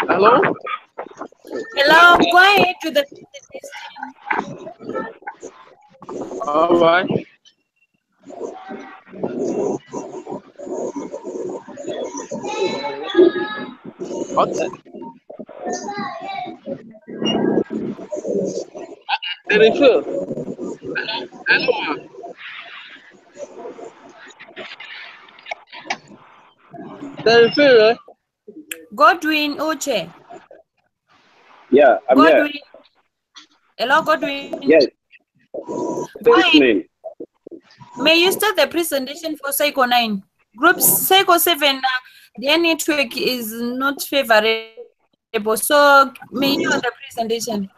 Hello? Hello, go ahead to the All right. Okay. The refill. Hello, ma. The refill, eh? Godwin Uche. Yeah, I'm here. Godwin. Hello, Godwin. Yes, Go ahead. listening. May you start the presentation for Psycho 9? Group Psycho 7, their network is not favorable. So, may you on the presentation?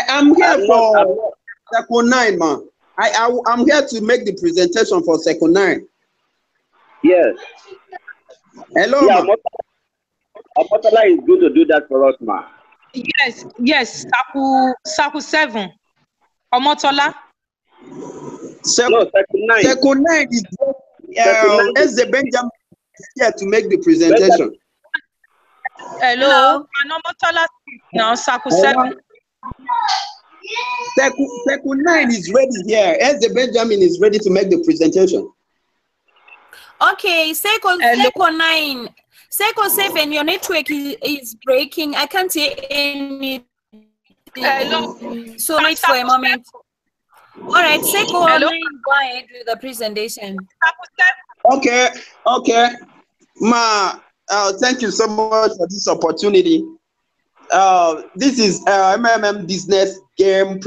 I'm here I'm for Second 9, man. I'm here to make the presentation for Second 9. Yes. Hello, Yeah, man. Omotola is going to do that for us, ma. Yes, Saku 7. Omotola. No, Second 9. Second 9 is Second 9 as the Benjamin is here to make the presentation. Hello. And Omotola now, Saku 7. Second 9 is ready here. As the Benjamin is ready to make the presentation. Okay, Psycho 9. Psycho 7, your network is breaking. I can't hear anything. Hello. So wait for a moment. All right, Psycho 9, go ahead with the presentation. Okay. Ma, thank you so much for this opportunity. This is MMM Business Game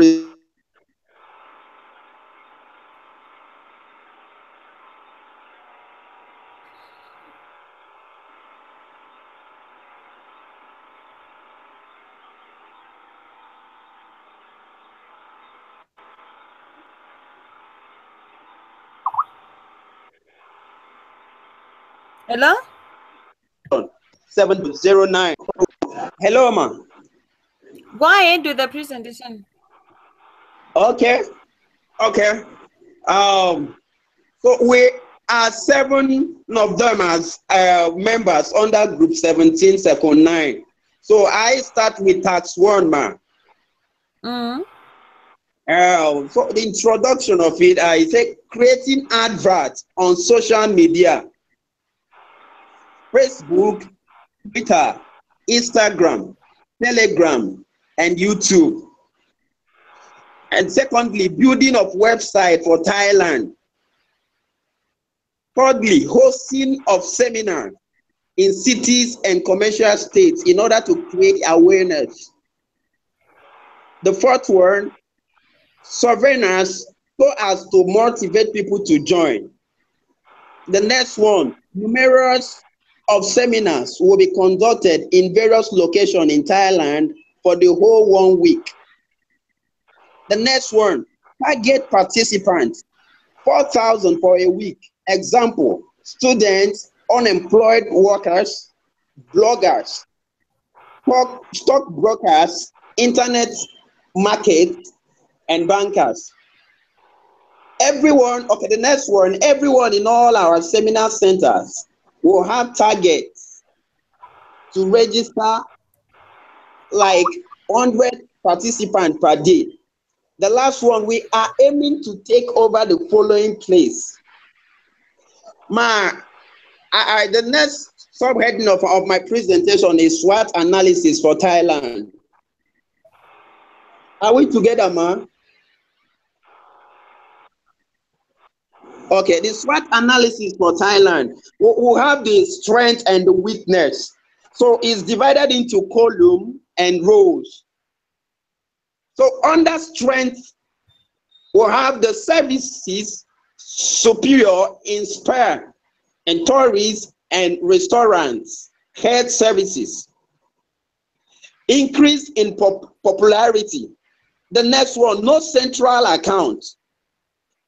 Hello? 709. Hello, ma. Go ahead with the presentation. Okay. So we are 7 of them as members under Group 17, Second 9. So I start with tax 1, ma. So the introduction of it, I say creating adverts on social media, Facebook, Twitter, Instagram, Telegram, and YouTube. And secondly, building of website for Thailand. Thirdly, hosting of seminars in cities and commercial states in order to create awareness. The fourth one, surveillance so as to motivate people to join. The next one, numerous of seminars will be conducted in various locations in Thailand for the whole 1 week. The next one, target participants, 4,000 for a week. Example, students, unemployed workers, bloggers, stock brokers, internet market, and bankers. Everyone, okay, the next one, everyone in all our seminar centers will have targets to register like 100 participants per day. The last one, we are aiming to take over the following place. The next subheading of my presentation is SWOT analysis for Thailand. Are we together, ma? Okay, the SWOT analysis for Thailand. We have the strength and the weakness. So it's divided into column and rows. So under strength, we'll have the services superior in spa and tourists and restaurants, health services. Increase in popularity. The next one, no central account.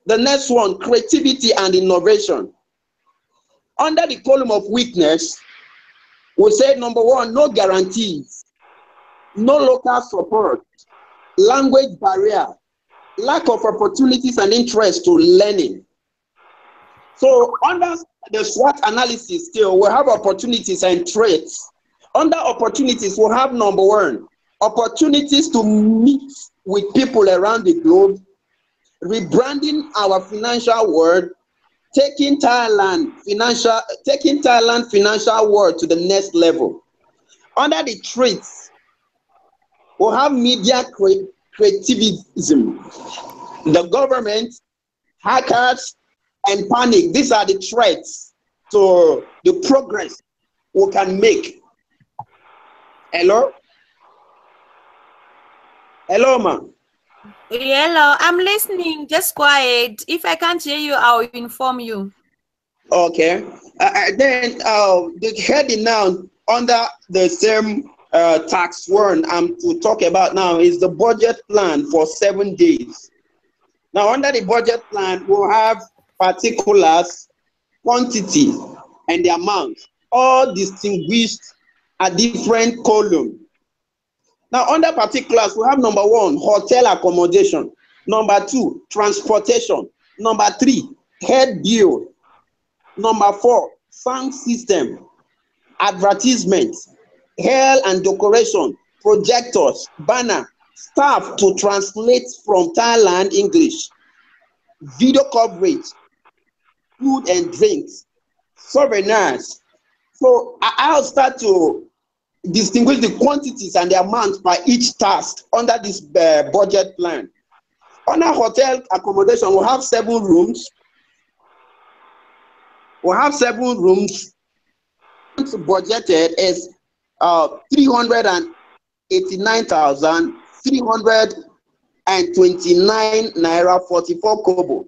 The next one, creativity and innovation. Under the column of weakness, we say number 1, no guarantees, no local support, language barrier, lack of opportunities and interest to learning. So under the SWOT analysis still, we have opportunities and traits Under opportunities, we'll have number 1, opportunities to meet with people around the globe, rebranding our financial world, taking Thailand financial world to the next level. Under the traits, we'll have media creativism, the government, hackers, and panic. These are the threats to the progress we can make. Hello? Hello, ma'am. Hello, I'm listening. Just quiet. If I can't hear you, I'll inform you. Okay. Then the heading now under the same tax one I'm to talk about now is the budget plan for 7 days. Now, under the budget plan, we'll have particulars, quantity, and the amount, all distinguished at different columns. Now, under particulars, we have number 1, hotel accommodation. Number 2, transportation. Number 3, head bill. Number 4, sound system, advertisement, hair and decoration, projectors, banner, staff to translate from Thailand English, video coverage, food and drinks, souvenirs. So I'll start to distinguish the quantities and the amount by each task under this budget plan. Under hotel accommodation, we'll have 7 rooms. We'll have 7 rooms. Budgeted is 389,329 naira 44 kobo.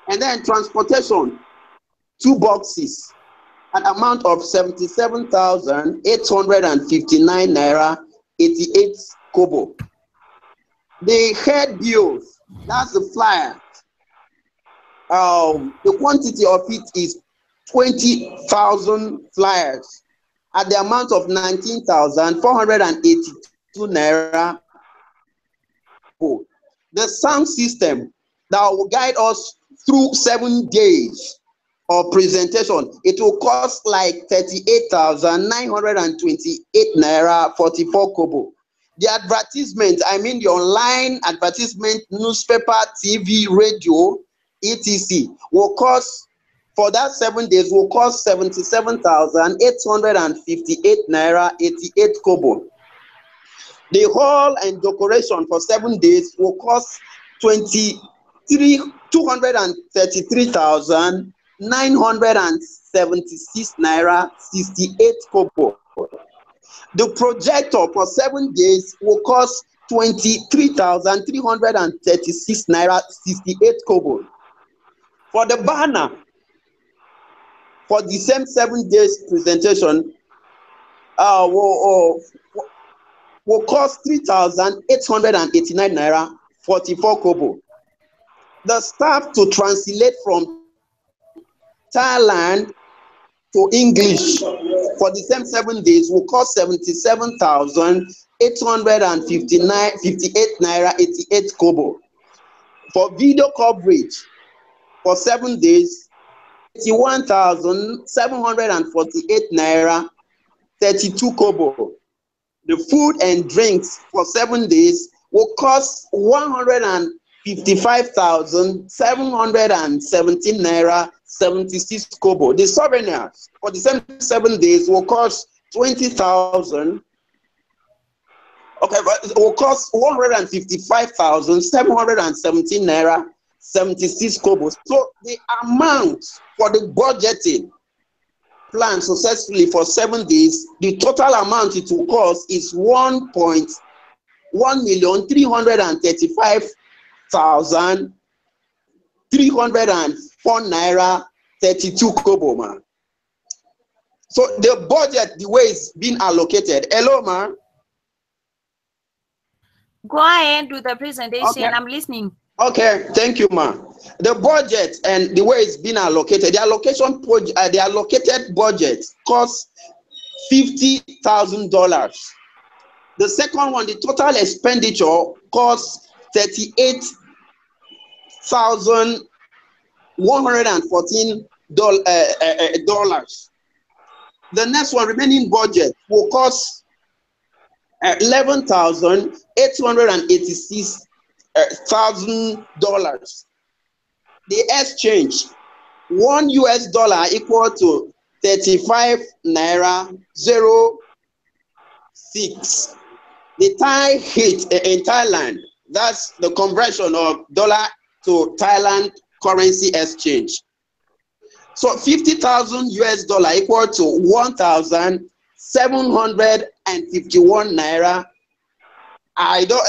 And then transportation, 2 boxes, an amount of 77,859 naira 88 kobo. The head bills, that's the flyer. The quantity of it is 20,000 flyers at the amount of 19,482 naira. The sound system that will guide us through 7 days of presentation, it will cost like 38,928 naira 44 kobo. The advertisement, I mean the online advertisement, newspaper, TV, radio, etc., will cost for that 7 days will cost 77,858 naira 88 kobo. The hall and decoration for 7 days will cost 233,976 naira 68 kobo. The projector for 7 days will cost 23,336 naira 68 kobo. For the banner, for the same 7 days presentation, will cost 3,889 naira 44 kobo. The staff to translate from Thailand to English for the same 7 days will cost 77,858 naira 88 kobo. For video coverage for 7 days, 81,748 naira 32 kobo. The food and drinks for 7 days will cost 155,717 naira 76 kobo. The souvenirs for the same 7 days will cost 20,000. Okay, but it will cost 155,717 naira 76 kobo. So the amount for the budgeting plan successfully for 7 days, the total amount it will cost is 1,135,304 naira 32 kobo, man. So the budget, the way it's been allocated. Hello, man. Go ahead with the presentation. Okay. I'm listening. Okay, thank you, ma. The budget and the way it's been allocated, the allocated budget costs $50,000. The second one, the total expenditure costs $38,114. The next one, remaining budget, will cost $11,886,000. The exchange, $1 equal to 35 naira 06. The Thai hit in Thailand, that's the conversion of dollar to Thailand currency exchange. So 50,000 US dollar equal to 1,751 naira. I don't,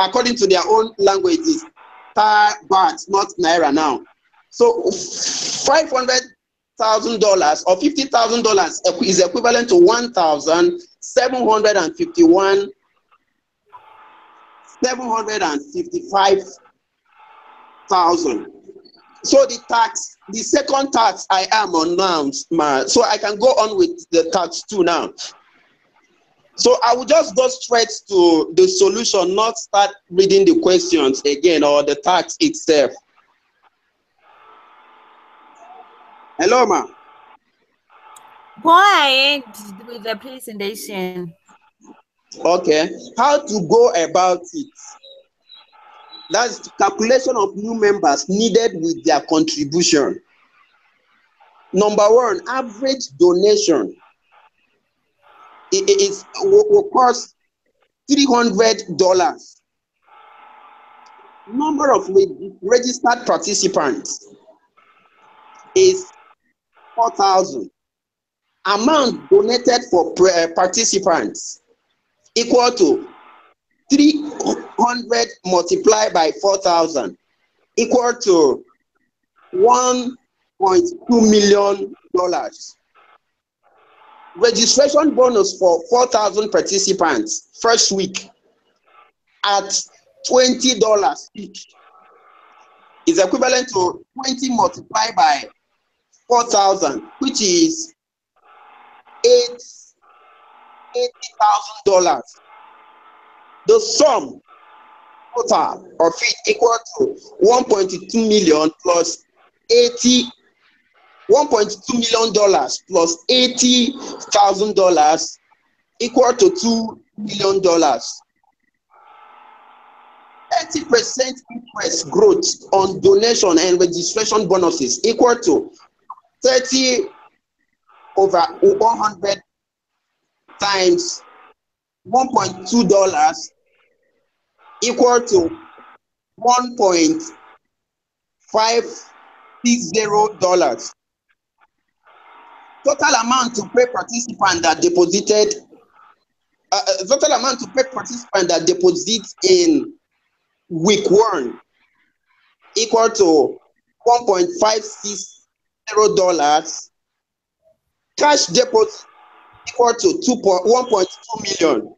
according to their own languages, Thai baht, not naira now. So $500,000 or $50,000 is equivalent to 755,000. So the second tax I am on now, so I can go on with the tax 2 now. So I will just go straight to the solution, not start reading the questions again or the tax itself. Hello, ma. Go ahead with the presentation. Okay. How to go about it? That's the calculation of new members needed with their contribution. Number 1, average donation. It will cost $300. Number of registered participants is 4,000. Amount donated for participants equal to 300 multiplied by 4,000 equal to $1.2 million. Registration bonus for 4,000 participants first week at $20 each is equivalent to 20 multiplied by 4,000, which is $80,000. The sum total of it equal to 1.2 million plus $1.2 million plus $80,000 equal to $2 million. 30% interest growth on donation and registration bonuses equal to 30 over 100 times $1.2 equal to $1.560. Total amount to pay participant that deposits in week 1 equal to $1.560. Cash deposit equal to 1.2 million.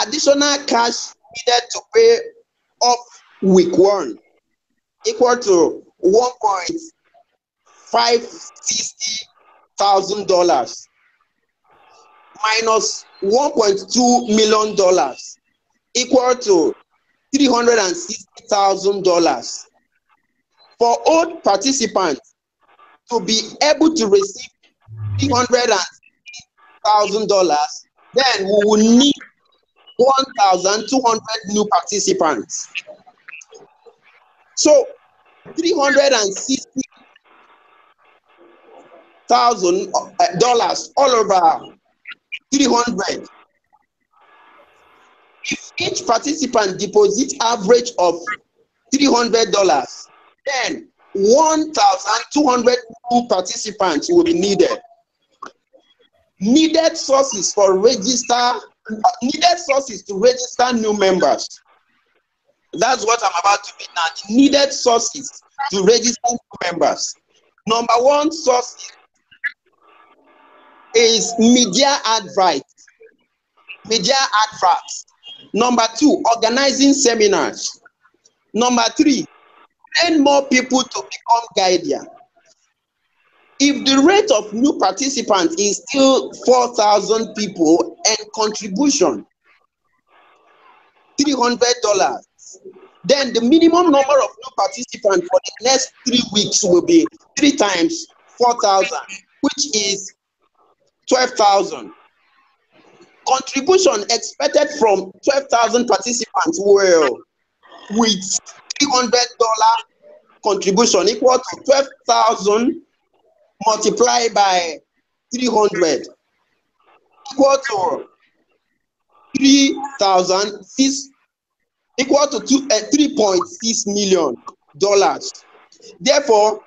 Additional cash needed to pay off week 1 equal to $1,560,000 minus $1.2 million equal to $360,000. For old participants to be able to receive $360,000, then we will need 1,200 new participants. So $360,000 all over 300. If each participant deposits average of $300, then 1,200 new participants will be needed. Needed sources to register new members. That's what I'm about to read now. Needed sources to register new members. Number 1 source is media adverts. Number 2, organizing seminars. Number 3, train more people to become guardian. If the rate of new participants is still 4,000 people and contribution $300, then the minimum number of new participants for the next 3 weeks will be 3 times 4,000, which is 12,000. Contribution expected from 12,000 participants were with $300 contribution equal to 12,000 multiplied by 300 equal to 3,000 equal to $3.6 million. Therefore,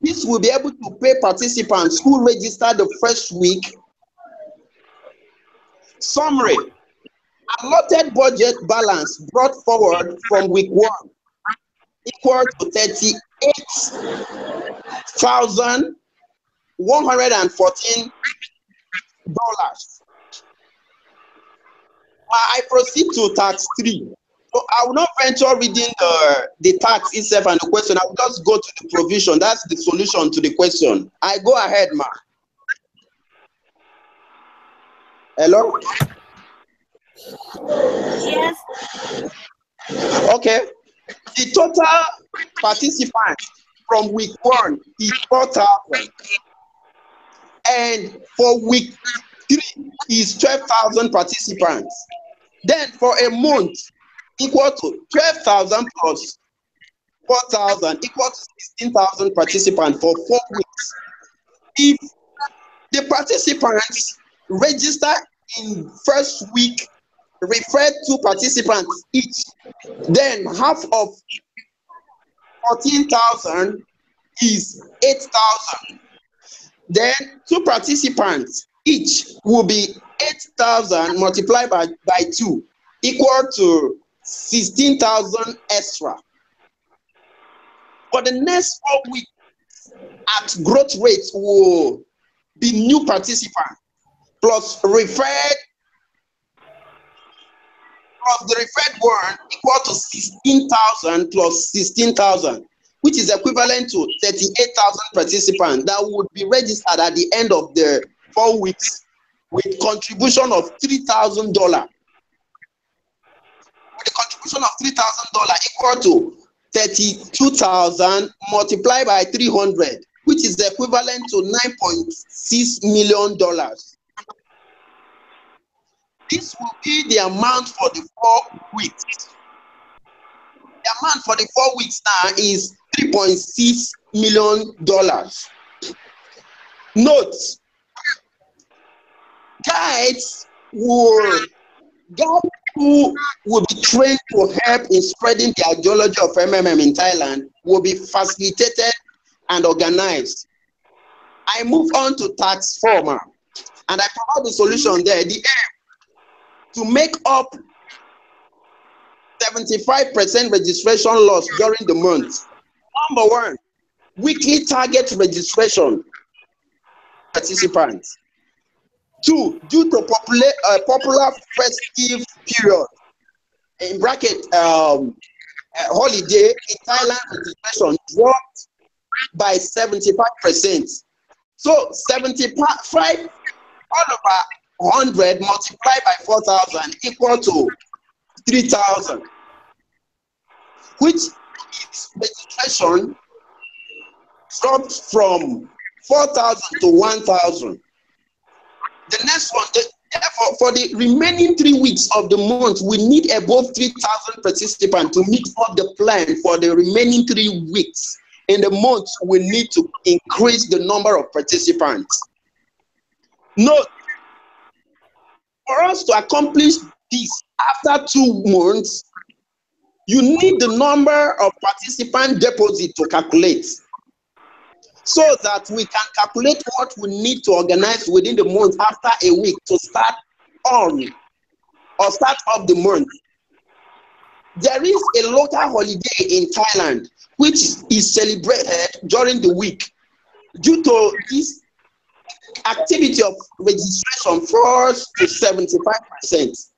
this will be able to pay participants who registered the first week. Summary: allotted budget balance brought forward from week 1 equal to $38,114. I proceed to tax 3. So I will not venture reading the tax itself and the question. I will just go to the provision. That's the solution to the question. I go ahead, ma. Hello? Yes. Okay. The total participants from week 1 is 4,000. And for week 3 is 12,000 participants. Then for a month, equal to 12,000 plus 4,000 equal to 16,000 participants for 4 weeks. If the participants register in first week referred to participants each, then half of 14,000 is 8,000. Then 2 participants each will be 8,000 multiplied by 2 equal to 16,000 extra. For the next 4 weeks, at growth rates will be new participants plus referred plus the referred one equal to 16,000 plus 16,000, which is equivalent to 38,000 participants that would be registered at the end of the 4 weeks with contribution of $3,000. With the contribution of $3,000 equal to 32,000 multiplied by 300, which is equivalent to $9.6 million. This will be the amount for the 4 weeks. The amount for the 4 weeks now is $3.6 million. Note, guides who will be trained to help in spreading the ideology of MMM in Thailand will be facilitated and organized. I move on to tax 4 now, and I provide the solution there. The aim to make up 75% registration loss during the month. Number 1, weekly target registration participants. 2, due to popular festive period, in bracket holiday in Thailand, registration dropped by 75%. So 75 all over 100 multiplied by 4,000 equal to 3,000, which is registration dropped from 4,000 to 1,000. The next one, therefore, for the remaining 3 weeks of the month, we need above 3,000 participants to meet up the plan for the remaining 3 weeks. In the month, we need to increase the number of participants. Note, for us to accomplish this after 2 months, you need the number of participant deposit to calculate, so that we can calculate what we need to organize within the month after a week to start on or start up the month. There is a local holiday in Thailand which is celebrated during the week. Due to this activity of registration falls to 75%.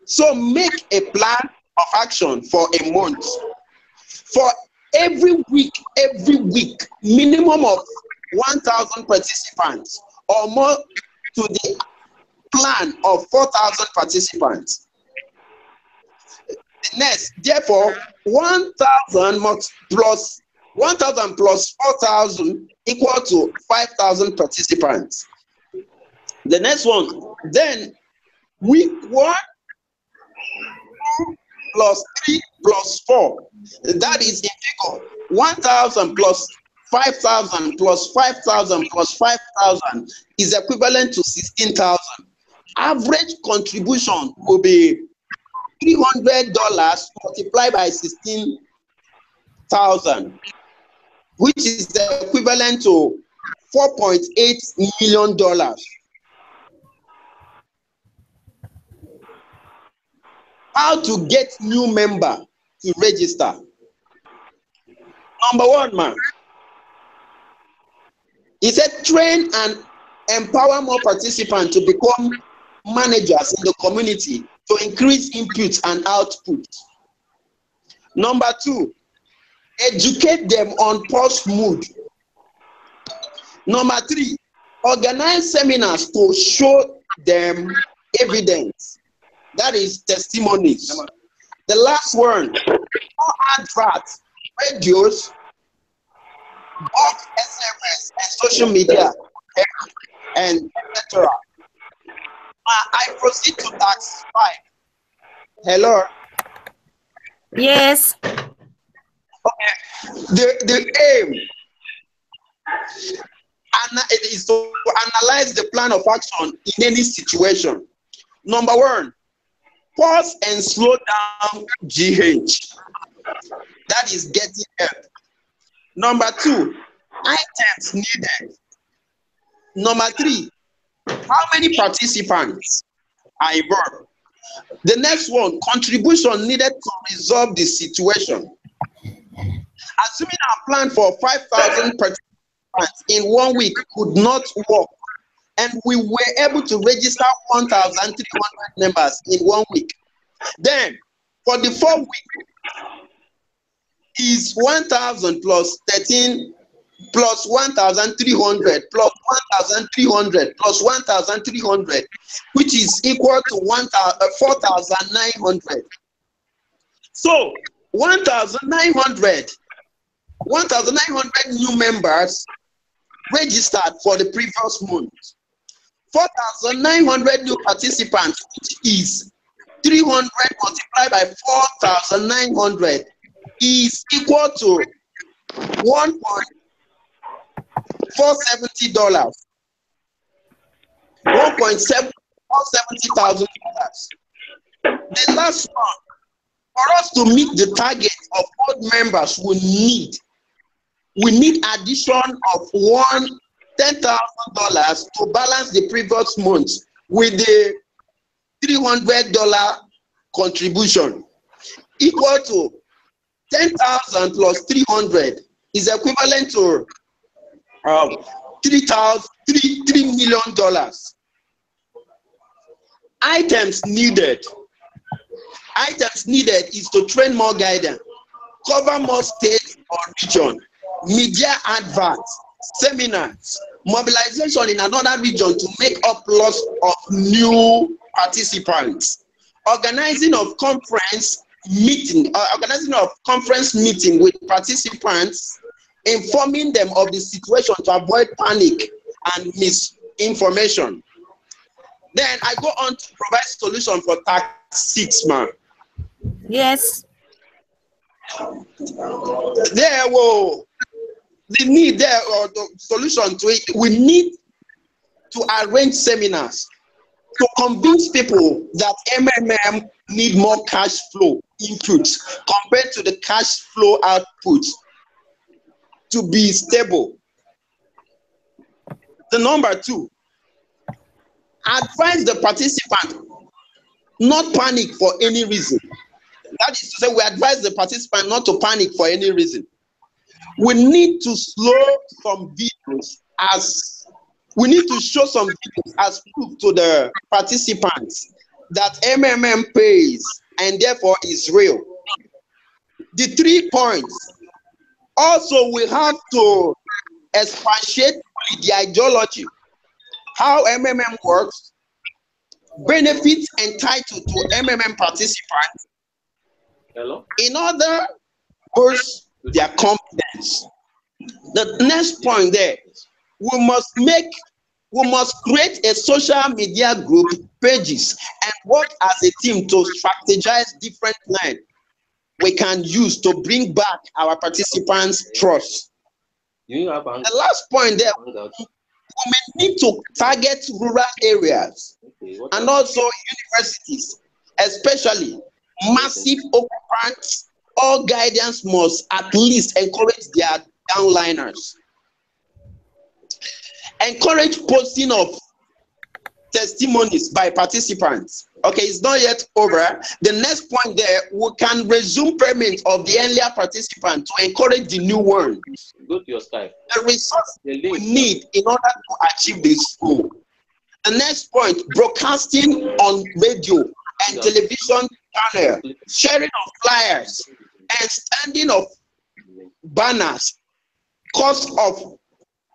So make a plan of action for a month. For every week, minimum of 1,000 participants or more to the plan of 4,000 participants. Next, therefore, 1,000 plus 4,000 equal to 5,000 participants. The next one, then week 1 plus 3 plus 4. That is in figure 1,000 plus 5,000 plus 5,000 plus 5,000 is equivalent to 16,000. Average contribution will be $300 multiplied by 16,000, which is equivalent to $4.8 million. How to get new member to register? Number 1, man. He said train and empower more participants to become managers in the community to increase input and output. Number 2, educate them on post mood. Number 3, organize seminars to show them evidence. That is testimonies. The last one, adverts, radios, box, SMS, and social media, and etc. I proceed to task 5. Hello. Yes. Okay. The aim is to analyze the plan of action in any situation. Number 1, pause and slow down GH. That is getting help. Number 2, items needed. Number 3, how many participants are involved? The next one, contribution needed to resolve the situation. Assuming our plan for 5,000 participants in 1 week could not work, and we were able to register 1,300 members in 1 week, then for the 4th week is 1,000 plus 13 plus 1,300 plus 1,300 plus 1,300, which is equal to 4,900. So 1,900 new members registered for the previous month. 4,900 new participants, which is 300 multiplied by 4,900, is equal to $1,470. $1,470,000. The last one, for us to meet the target of what members we need addition of $10,000 to balance the previous month with the $300 contribution, equal to 10,000 plus 300 is equivalent to $3 million. Items needed is to train more guidance, cover more states or region, media adverts, seminars, mobilization in another region to make up loss of new participants, organizing of conference meeting with participants, informing them of the situation to avoid panic and misinformation. Then I go on to provide solution for task 6, man. Yes. There will the need there or the solution to it. We need to arrange seminars to convince people that MMM need more cash flow inputs compared to the cash flow output to be stable. The number 2, advise the participant not panic for any reason. That is to say, we advise the participant not to panic for any reason. We need to slow some videos we need to show some videos as proof to the participants that MMM pays and therefore is real. The 3 points. Also, we have to expatiate the ideology, how MMM works, benefits entitled to MMM participants, in order to boost their confidence. The next point there, we must make We must create a social media group, pages, and work as a team to strategize different plans we can use to bring back our participants' trust. The last point there, we may need to target rural areas and also universities, especially massive occupants. All guidance must at least encourage their downliners. Encourage posting of testimonies by participants. Okay, it's not yet over. The next point there, we can resume payment of the earlier participant to encourage the new one. Go to your Skype. The resources we need in order to achieve this goal. The next point, broadcasting on radio and television channel, sharing of flyers, and standing of banners, cost of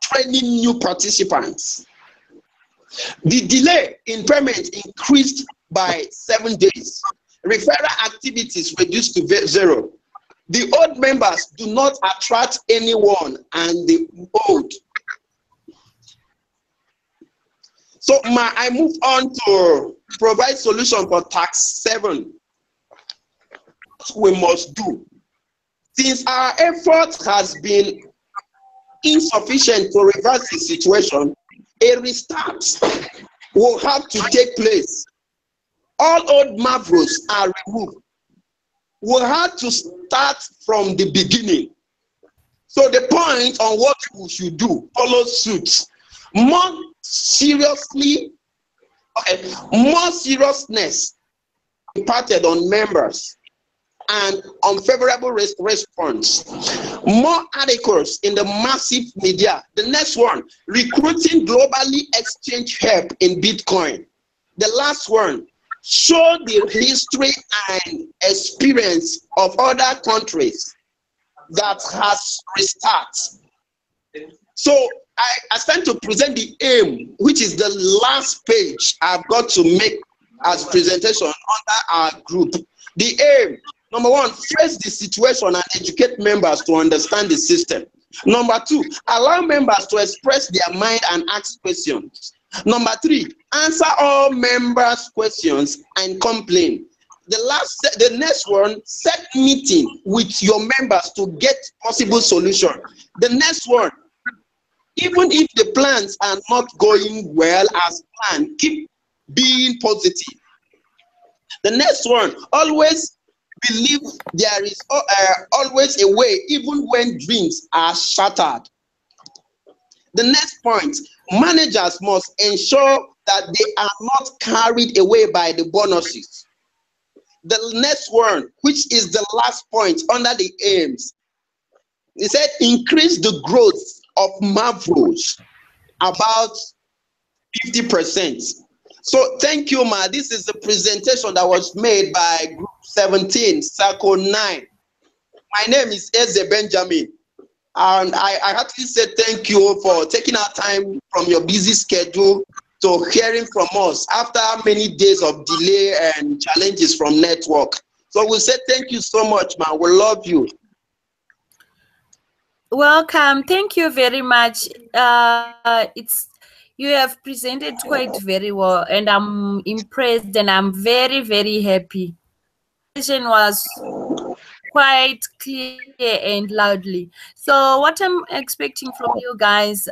training new participants. The delay in payment increased by 7 days. Referral activities reduced to 0. The old members do not attract anyone, and the old. So I move on to provide solution for tax 7. What we must do, since our effort has been insufficient to reverse the situation, a restart will have to take place. All old Mavros are removed. We'll have to start from the beginning. So the point on what we should do follows suit. More seriousness imparted on members and unfavorable response. More articles in the massive media. The next one, recruiting globally exchange help in Bitcoin. The last one, show the history and experience of other countries that has restarted. So I stand to present the aim, which is the last page I've got to make as presentation under our group. The aim, number 1, face the situation and educate members to understand the system. Number 2, allow members to express their mind and ask questions. Number 3, answer all members' questions and complain. The next one, set meeting with your members to get possible solution. The next one, even if the plans are not going well as planned, keep being positive. The next one, always believe there is always a way, even when dreams are shattered. The next point, managers must ensure that they are not carried away by the bonuses. The next one, which is the last point under the aims, it said increase the growth of Mavros about 50%. So thank you, Ma. This is the presentation that was made by Group 17, Circle 9. My name is Eze Benjamin. And I actually say thank you for taking our time from your busy schedule to hearing from us after many days of delay and challenges from network. So we say thank you so much, man. We love you. Welcome. Thank you very much. You have presented quite very well, and I'm impressed, and I'm very, very happy. The presentation was quite clear and loudly. So what I'm expecting from you guys,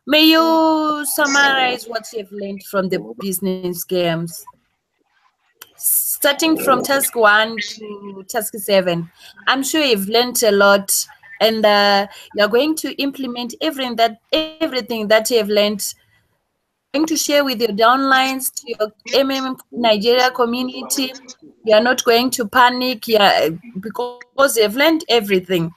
may you summarize what you've learned from the business games, starting from task 1 to task 7. I'm sure you've learned a lot, and you're going to implement everything that you've learned, going to share with your downlines, to your Nigeria community. You're not going to panic, because you've learned everything.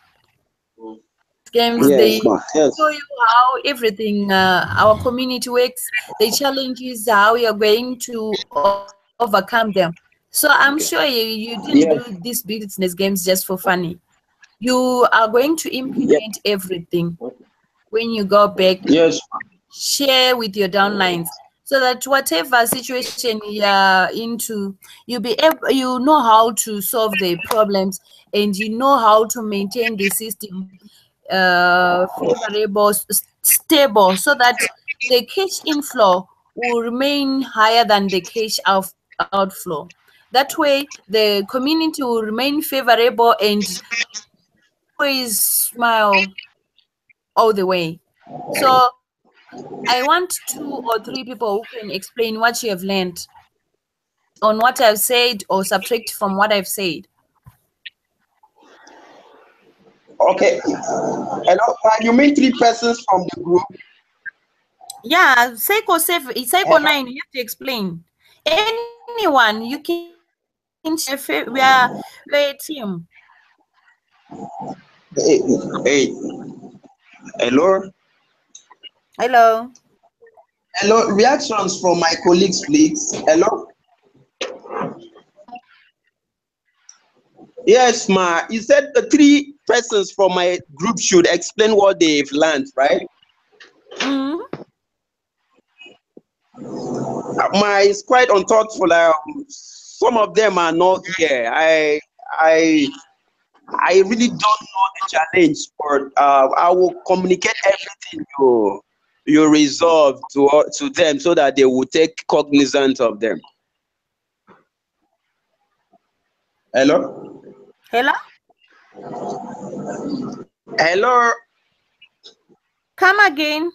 Games, they show you how everything, our community works, the challenges, how you're going to overcome them. So I'm sure you didn't do these business games just for funny. You are going to implement everything when you go back. Yes. Share with your downlines, so that whatever situation you're into, you know how to solve the problems, and you know how to maintain the system favorable, stable so that the cash inflow will remain higher than the cash outflow. That way, the community will remain favorable and always smile all the way. So I want 2 or 3 people who can explain what you have learned on what I've said or subtract from what I've said. Okay. Hello, you mean 3 persons from the group? Yeah, Seiko 7, Seiko 9, you have to explain. Anyone, you can share. We are a team. Hey. Hello. Hello. Hello. Reactions from my colleagues, please. Hello. Yes, ma. You said the 3 persons from my group should explain what they've learned, right? Mm-hmm. Ma, it's quite unthoughtful. Some of them are not here. I really don't know the challenge, but I will communicate everything you resolve to them so that they will take cognizance of them. Hello? Hello? Hello? Come again.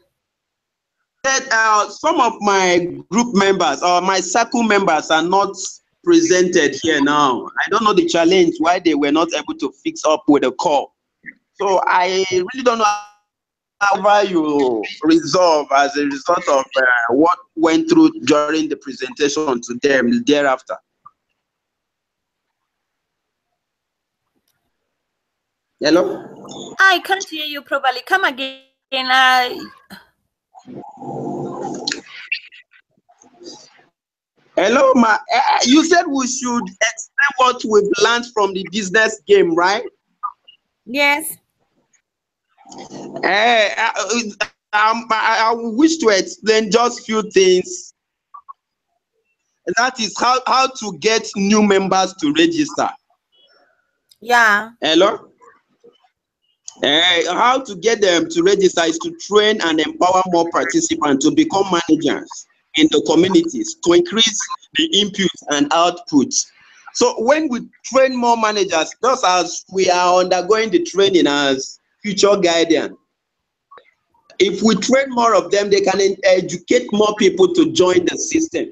Some of my group members or my circle members are not presented here now. I don't know the challenge why they were not able to fix up with a call. So I really don't know how you resolve as a result of what went through during the presentation to them thereafter. Hello? I can't hear you properly. Come again. Hello, ma. You said we should explain what we've learned from the business game, right? Yes. I wish to explain just few things. That is how to get new members to register. Yeah. Hello? How to get them to register is to train and empower more participants to become managers in the communities to increase the input and output. So when we train more managers, just as we are undergoing the training as future guardian, if we train more of them, they can educate more people to join the system.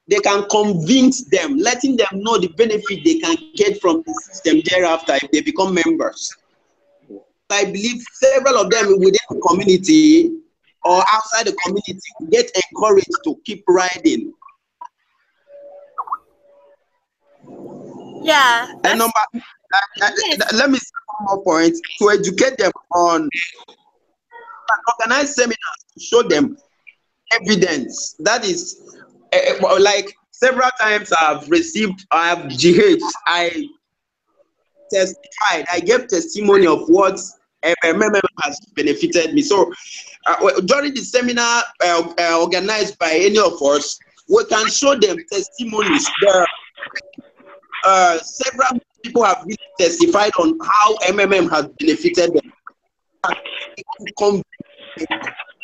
They can convince them, letting them know the benefit they can get from the system thereafter if they become members. I believe several of them within the community or outside the community will get encouraged to keep riding. Yeah. And let me say one more point, to educate them on organized seminars to show them evidence. That is, like several times I've GH, I testified, I gave testimony of what MMM has benefited me. So during the seminar organized by any of us, we can show them testimonies. Several people have really testified on how MMM has benefited them. Come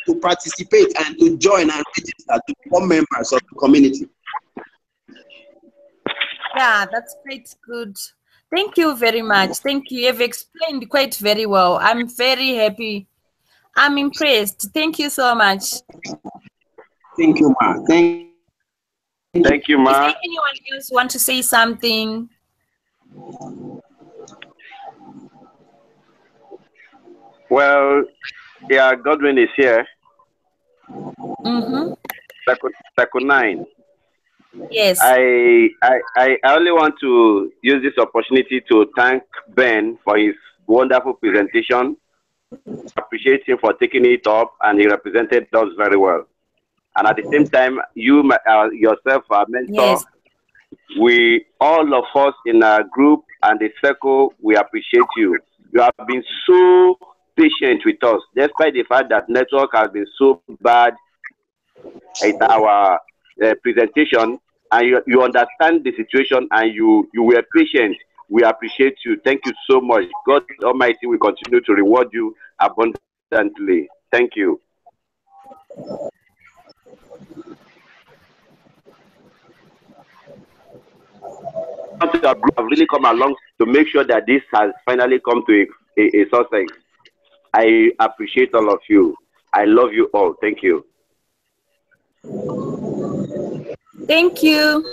to participate and to join and register to become members of the community. Yeah, that's quite good. Thank you very much. Thank you. You've explained quite very well. I'm very happy. I'm impressed. Thank you so much. Thank you, ma. Thank you, ma. Is there anyone else want to say something? Well, yeah, Godwin is here. Mm-hmm. Circle 9. Yes. I only want to use this opportunity to thank Ben for his wonderful presentation. Appreciate him for taking it up, and he represented us very well. And at the same time, you yourself, our mentor, Yes. we all of us in our group and the circle, we appreciate you. You have been so patient with us, despite the fact that network has been so bad in our presentation, and you understand the situation and you were patient. We appreciate you. Thank you so much. God Almighty will continue to reward you abundantly. Thank you. Have really come along to make sure that this has finally come to a success. I appreciate all of you. I love you all. Thank you. Thank you.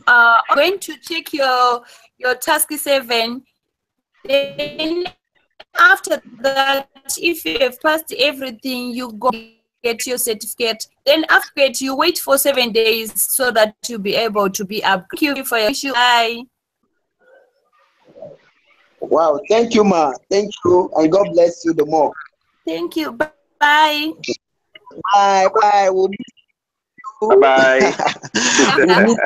I'm going to check your task 7. Then after that, if you have passed everything, you go get your certificate. Then after that, you wait for 7 days so that you'll be able to be up. Thank you for your issue. Bye. Wow, thank you, Ma. Thank you, and God bless you the more. Thank you. Bye. Bye. Bye. We'll meet you. Bye-bye. We'll meet